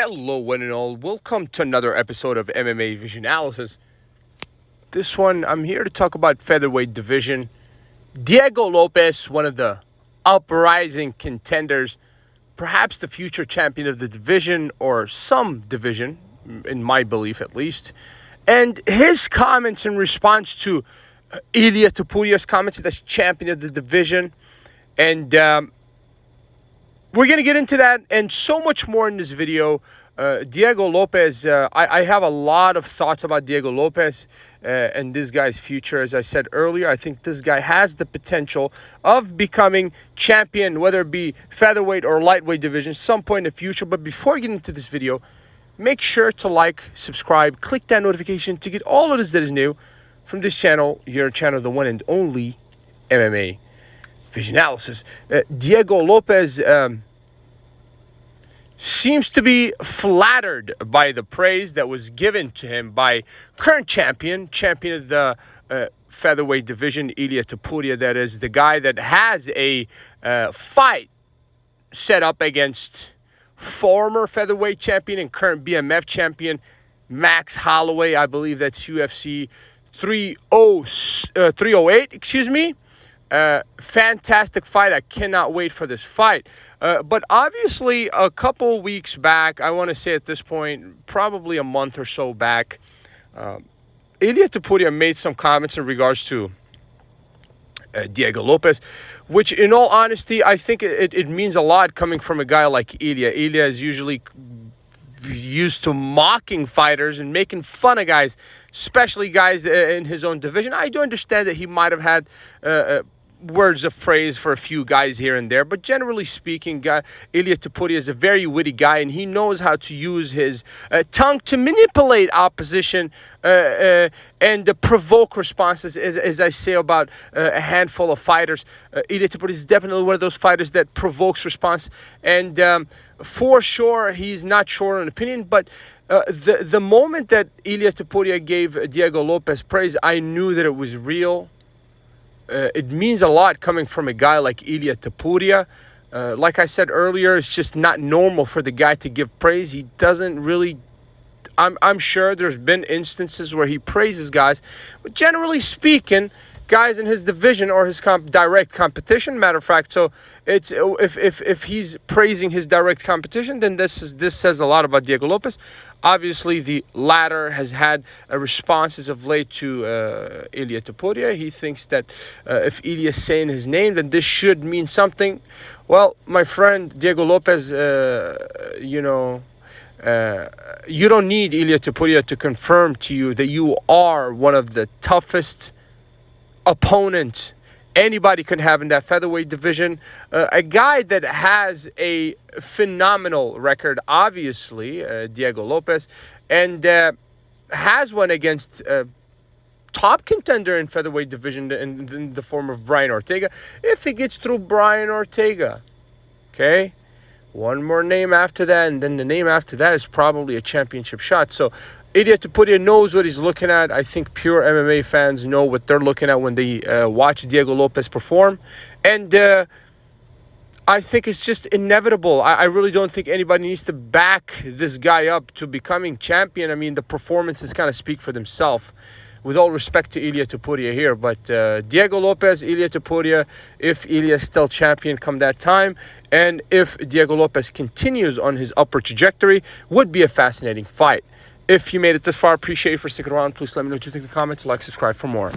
Hello, one and all. Welcome to another episode of MMA Vision Analysis. This one, I'm here to talk about featherweight division. Diego Lopes, one of the uprising contenders, perhaps the future champion of the division or some division, in my belief at least. And his comments in response to Ilia Topuria's comments as champion of the division. And we're going to get into that and so much more in this video. Diego Lopes, I have a lot of thoughts about Diego Lopes and this guy's future. As I said earlier, I think this guy has the potential of becoming champion, whether it be featherweight or lightweight division, some point in the future. But before getting into this video, make sure to like, subscribe, click that notification to get all of this that is new from this channel, your channel, the one and only MMA Vision Analysis. Diego Lopes seems to be flattered by the praise that was given to him by current champion of the featherweight division, Ilia Topuria. That is the guy that has a fight set up against former featherweight champion and current BMF champion Max Holloway. I believe that's UFC 308, fantastic fight. I cannot wait for this fight. But obviously, a couple weeks back, I want to say at this point, probably a month or so back, Ilia Topuria made some comments in regards to Diego Lopes, which in all honesty, I think it means a lot coming from a guy like Ilia. Ilia is usually used to mocking fighters and making fun of guys, especially guys in his own division. I do understand that he might have had words of praise for a few guys here and there, but generally speaking, Ilia Topuria is a very witty guy, and he knows how to use his tongue to manipulate opposition and provoke responses. As I say about a handful of fighters, Ilia Topuria is definitely one of those fighters that provokes response, and for sure, he's not short on opinion, but the moment that Ilia Topuria gave Diego Lopes praise, I knew that it was real. It means a lot coming from a guy like Ilia Topuria. Like I said earlier, it's just not normal for the guy to give praise. He doesn't really... I'm sure there's been instances where he praises guys, but generally speaking, guys in his division or his direct competition, matter of fact, so it's if he's praising his direct competition, then this says a lot about Diego Lopes. Obviously, the latter has had a response as of late to Ilia Topuria. He thinks that if Ilia is saying his name, then this should mean something. Well, my friend Diego Lopes, you don't need Ilia Topuria to confirm to you that you are one of the toughest opponents anybody can have in that featherweight division. A guy that has a phenomenal record, obviously, Diego Lopes, and has one against top contender in featherweight division in the form of Brian Ortega. If he gets through Brian Ortega, okay, one more name after that, and then the name after that is probably a championship shot. So Ilia Topuria knows what he's looking at. I think pure MMA fans know what they're looking at when they watch Diego Lopes perform. And I think it's just inevitable. I really don't think anybody needs to back this guy up to becoming champion. I mean, the performances kind of speak for themselves. With all respect to Ilia Topuria here, but Diego Lopes, Ilia Topuria, if Ilia is still champion come that time, and if Diego Lopes continues on his upward trajectory, would be a fascinating fight. If you made it this far, appreciate you for sticking around. Please let me know what you think in the comments. Like, subscribe for more.